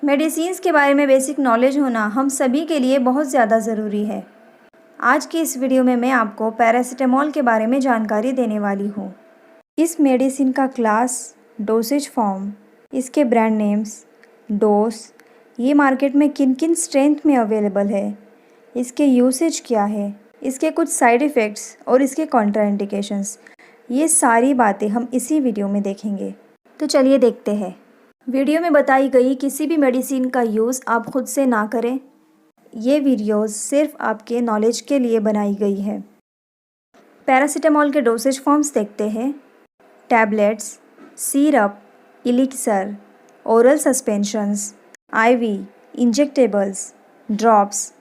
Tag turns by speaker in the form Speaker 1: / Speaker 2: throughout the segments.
Speaker 1: Medicines के बारे में बेसिक नॉलेज होना हम सभी के लिए बहुत ज़्यादा ज़रूरी है। आज की इस वीडियो में मैं आपको पैरासिटामॉल के बारे में जानकारी देने वाली हूँ। इस मेडिसिन का क्लास, डोसेज फॉर्म, इसके ब्रांड नेम्स, डोज, ये मार्केट में किन किन स्ट्रेंथ में अवेलेबल है, इसके यूसेज क्या है, इसके कुछ साइड इफ़ेक्ट्स और इसके कॉन्ट्राइंडिकेशंस, ये सारी बातें हम इसी वीडियो में देखेंगे। तो चलिए देखते हैं। वीडियो में बताई गई किसी भी मेडिसिन का यूज़ आप खुद से ना करें। ये वीडियोस सिर्फ आपके नॉलेज के लिए बनाई गई है। पैरासिटामॉल के डोसेज फॉर्म्स देखते हैं। Tablets, syrup, elixir, oral suspensions, IV, injectables, drops,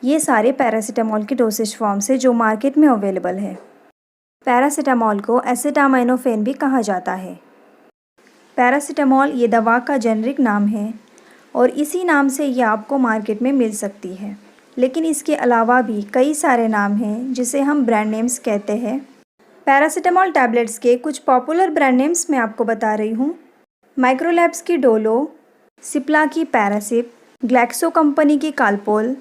Speaker 1: ये सारे पैरासिटामॉल के डोसेज फॉर्म्स हैं जो मार्केट में अवेलेबल है। पैरासिटामॉल को एसिटामिनोफेन भी कहा जाता है। पैरासिटामॉल ये दवा का जेनरिक नाम है और इसी नाम से ये आपको मार्केट में मिल सकती है, लेकिन इसके अलावा भी कई सारे नाम हैं जिसे हम ब्रांड नेम्स कहते हैं। पैरासिटामॉल टैबलेट्स के कुछ पॉपुलर ब्रांड नेम्स मैं आपको बता रही हूँ। माइक्रोलैब्स की डोलो, सिप्ला की पैरासिप, ग्लैक्सो कंपनी की कालपोल,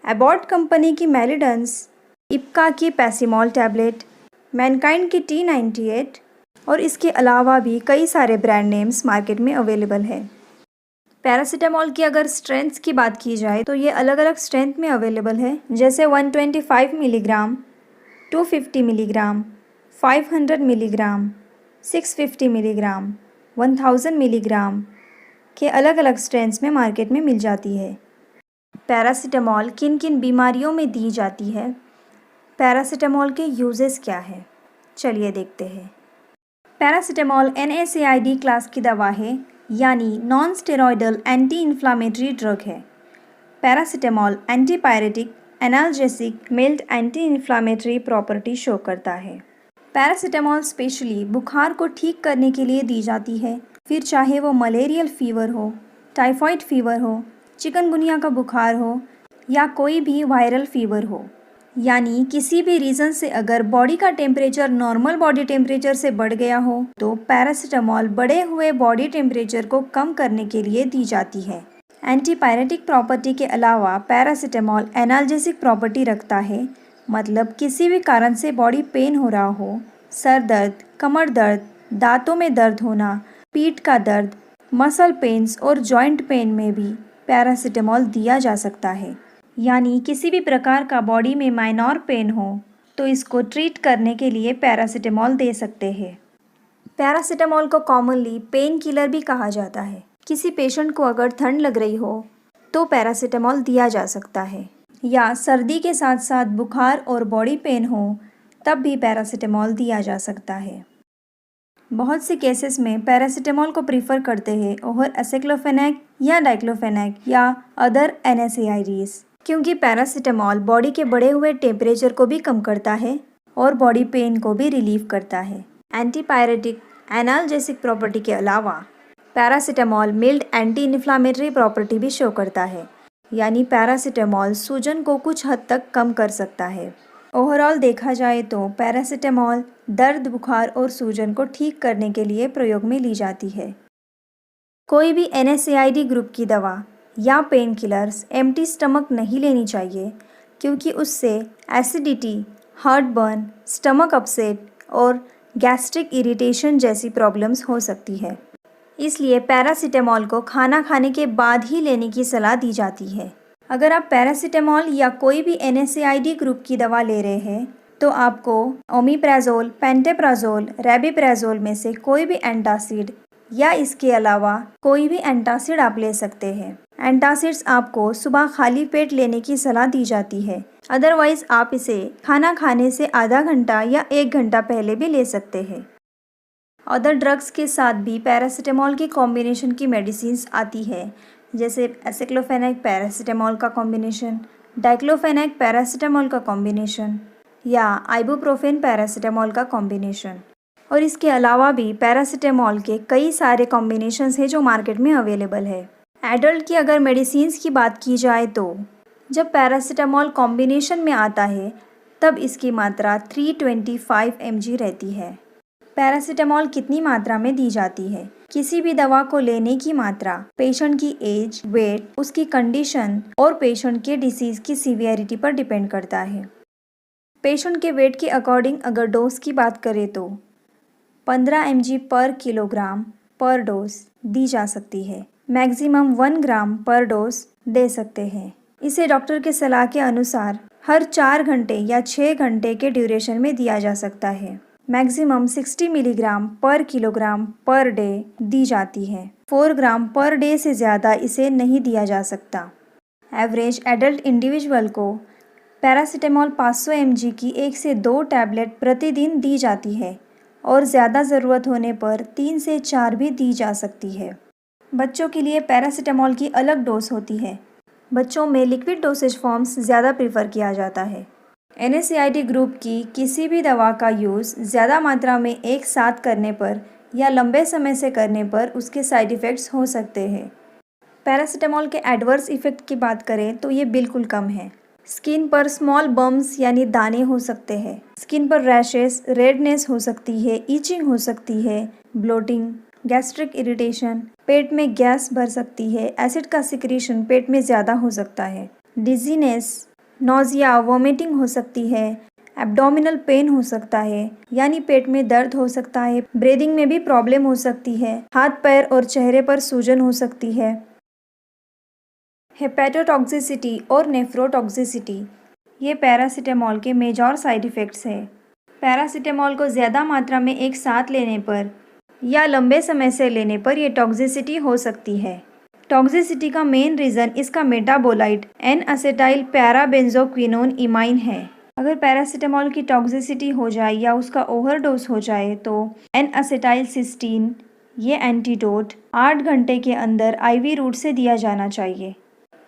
Speaker 1: एबॉट कंपनी की मेलिडेंस, इप्का की पैसिमॉल टैबलेट, मैनकाइंड की T98 और इसके अलावा भी कई सारे ब्रांड नेम्स मार्केट में अवेलेबल है। पैरासिटामॉल की अगर स्ट्रेंथ्स की बात की जाए तो ये अलग अलग स्ट्रेंथ में अवेलेबल है, जैसे 125 milligram, 250 milligram, 500 milligram, 650 milligram, 1000 milligram के अलग अलग स्ट्रेंथ्स में मार्केट में मिल जाती है। पैरासिटामॉल किन किन बीमारियों में दी जाती है, पैरासिटामॉल के यूजेस क्या है, चलिए देखते हैं। पैरासिटामॉल NSAID क्लास की दवा है, यानी non steroidal anti inflammatory drug है। Paracetamol antipyretic, analgesic, mild anti inflammatory property show करता है। पैरासिटामॉल स्पेशली बुखार को ठीक करने के लिए दी जाती है, फिर चाहे वो मलेरियल फीवर हो, टाइफाइड फीवर हो, चिकनगुनिया का बुखार हो या कोई भी वायरल फीवर हो, यानी किसी भी रीज़न से अगर बॉडी का टेम्परेचर नॉर्मल बॉडी टेम्परेचर से बढ़ गया हो तो पैरासिटामॉल बढ़े हुए बॉडी टेम्परेचर को कम करने के लिए दी जाती है। एंटीपायरेटिक प्रॉपर्टी के अलावा पैरासिटामॉल एनाल्जेसिक प्रॉपर्टी रखता है, मतलब किसी भी कारण से बॉडी पेन हो रहा हो, सर दर्द, कमर दर्द, दांतों में दर्द होना, पीठ का दर्द, मसल पेन्स और जॉइंट पेन में भी पैरासिटामॉल दिया जा सकता है। यानी किसी भी प्रकार का बॉडी में माइनर पेन हो तो इसको ट्रीट करने के लिए पैरासिटामॉल दे सकते हैं। पैरासिटामॉल को कॉमनली पेन किलर भी कहा जाता है। किसी पेशेंट को अगर ठंड लग रही हो तो पैरासिटामॉल दिया जा सकता है, या सर्दी के साथ साथ बुखार और बॉडी पेन हो तब भी पैरासिटामॉल दिया जा सकता है। बहुत से केसेस में पैरासिटामॉल को प्रीफर करते हैं और एसिक्लोफेनेक या डाइक्लोफेनेक या अदर NSAIDs, क्योंकि पैरासिटामॉल बॉडी के बढ़े हुए टेम्परेचर को भी कम करता है और बॉडी पेन को भी रिलीव करता है। एंटीपायरेटिक, एनाल्जेसिक प्रॉपर्टी के अलावा paracetamol mild anti inflammatory property भी शो करता है, यानी पैरासिटामॉल सूजन को कुछ हद तक कम कर सकता है। ओवरऑल देखा जाए तो पैरासिटामॉल दर्द, बुखार और सूजन को ठीक करने के लिए प्रयोग में ली जाती है। कोई भी NSAID ग्रुप की दवा या पेन किलर्स एम्प्टी स्टमक नहीं लेनी चाहिए, क्योंकि उससे एसिडिटी, हार्टबर्न, स्टमक अपसेट और गैस्ट्रिक इरिटेशन जैसी प्रॉब्लम्स हो सकती है। इसलिए पैरासिटामॉल को खाना खाने के बाद ही लेने की सलाह दी जाती है। अगर आप पैरासिटामॉल या कोई भी NSAID ग्रुप की दवा ले रहे हैं तो आपको ओमिप्राज़ोल, पेंटेप्राज़ोल, रेबिप्राज़ोल में से कोई भी एंटासिड या इसके अलावा कोई भी एंटासिड आप ले सकते हैं। एंटासिड्स आपको सुबह खाली पेट लेने की सलाह दी जाती है, अदरवाइज़ आप इसे खाना खाने से आधा घंटा या 1 घंटा पहले भी ले सकते हैं। अदर ड्रग्स के साथ भी पैरासिटामॉल की कॉम्बिनेशन की मेडिसिन्स आती है, जैसे एसिक्लोफेनेक पैरासिटामॉल का कॉम्बिनेशन, डाइक्लोफेनेक पैरासिटामॉल का कॉम्बिनेशन या आइबुप्रोफेन पैरासिटामॉल का कॉम्बिनेशन। और इसके अलावा भी पैरासिटामॉल के कई सारे कॉम्बिनेशंस हैं जो मार्केट में अवेलेबल है। एडल्ट की अगर मेडिसिन्स की बात की जाए तो जब पैरासिटामॉल कॉम्बिनेशन में आता है तब इसकी मात्रा 325 mg रहती है। पैरासीटामोल कितनी मात्रा में दी जाती है? किसी भी दवा को लेने की मात्रा पेशेंट की एज, वेट, उसकी कंडीशन और पेशेंट के डिसीज की सीवियरिटी पर डिपेंड करता है। पेशेंट के वेट के अकॉर्डिंग अगर डोज की बात करें तो 15 mg पर किलोग्राम पर डोज दी जा सकती है। मैक्सिमम 1 ग्राम पर डोज दे सकते हैं। इसे डॉक्टर के सलाह के अनुसार हर 4 घंटे या 6 घंटे के ड्यूरेशन में दिया जा सकता है। मैक्सिमम 60 मिलीग्राम पर किलोग्राम पर डे दी जाती है। 4 ग्राम पर डे से ज़्यादा इसे नहीं दिया जा सकता। एवरेज एडल्ट इंडिविजुअल को पैरासीटामोल 500 mg की 1 से 2 टैबलेट प्रतिदिन दी जाती है और ज़्यादा ज़रूरत होने पर 3 से 4 भी दी जा सकती है। बच्चों के लिए पैरासीटामोल की अलग डोज होती है। बच्चों में लिक्विड डोसेज फॉर्म्स ज़्यादा प्रीफर किया जाता है। NSAID ग्रुप की किसी भी दवा का यूज़ ज़्यादा मात्रा में एक साथ करने पर या लंबे समय से करने पर उसके साइड इफ़ेक्ट्स हो सकते हैं। पैरासीटामोल के एडवर्स इफ़ेक्ट की बात करें तो ये बिल्कुल कम है। स्किन पर स्मॉल बम्स यानी दाने हो सकते हैं। स्किन पर रैशेस, रेडनेस हो सकती है, ईचिंग हो सकती है, ब्लोटिंग, गैस्ट्रिक इरिटेशन, पेट में गैस भर सकती है, एसिड का सिक्रीशन पेट में ज़्यादा हो सकता है, डिजीनेस, नोज़िया, वॉमिटिंग हो सकती है, एब्डोमिनल पेन हो सकता है यानी पेट में दर्द हो सकता है, ब्रीदिंग में भी प्रॉब्लम हो सकती है, हाथ पैर और चेहरे पर सूजन हो सकती है। हेपेटोटॉक्सिसिटी और नेफ्रोटॉक्सिसिटी ये पैरासीटामोल के मेजर साइड इफ़ेक्ट्स हैं। पैरासीटामोल को ज़्यादा मात्रा में एक साथ लेने पर या लंबे समय से लेने पर यह टॉक्सिसिटी हो सकती है। टॉक्सिसिटी का मेन रीज़न इसका मेटाबोलाइट N-असेटाइल पैराबेंजोक्विनोन इमाइन है। अगर पैरासीटामोल की टॉक्सिसिटी हो जाए या उसका ओवरडोज हो जाए तो N-असेटाइल सिस्टीन ये एंटीडोट 8 घंटे के अंदर IV रूट से दिया जाना चाहिए।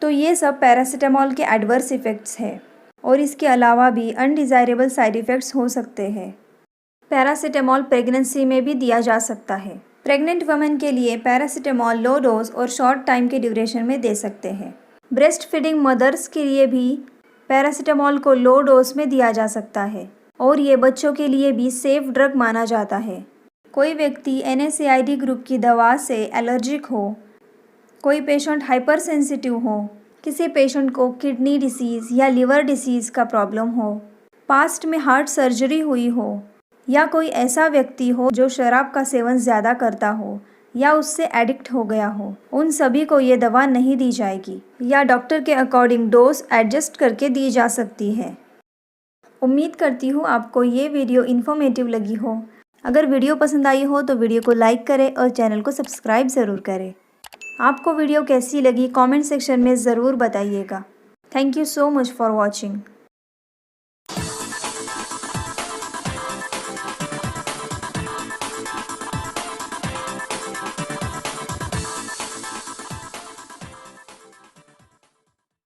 Speaker 1: तो ये सब पैरासीटामोल के एडवर्स इफ़ेक्ट्स हैं और इसके अलावा भी अनडिज़ायरेबल साइड इफ़ेक्ट्स हो सकते हैं। पैरासीटामोल प्रेगनेंसी में भी दिया जा सकता है। प्रेग्नेंट वुमेन के लिए पैरासीटामोल लो डोज और शॉर्ट टाइम के ड्यूरेशन में दे सकते हैं। ब्रेस्ट फीडिंग मदर्स के लिए भी पैरासीटामोल को लो डोज में दिया जा सकता है और ये बच्चों के लिए भी सेफ ड्रग माना जाता है। कोई व्यक्ति NSAID ग्रुप की दवा से एलर्जिक हो, कोई पेशेंट हाइपर सेंसिटिव हो, किसी पेशेंट को किडनी डिसीज़ या लिवर डिसीज़ का प्रॉब्लम हो, पास्ट में हार्ट सर्जरी हुई हो या कोई ऐसा व्यक्ति हो जो शराब का सेवन ज़्यादा करता हो या उससे एडिक्ट हो गया हो, उन सभी को ये दवा नहीं दी जाएगी या डॉक्टर के अकॉर्डिंग डोज एडजस्ट करके दी जा सकती है। उम्मीद करती हूँ आपको ये वीडियो इन्फॉर्मेटिव लगी हो। अगर वीडियो पसंद आई हो तो वीडियो को लाइक करें और चैनल को सब्सक्राइब ज़रूर करें। आपको वीडियो कैसी लगी कमेंट सेक्शन में ज़रूर बताइएगा। Thank you so much for watching.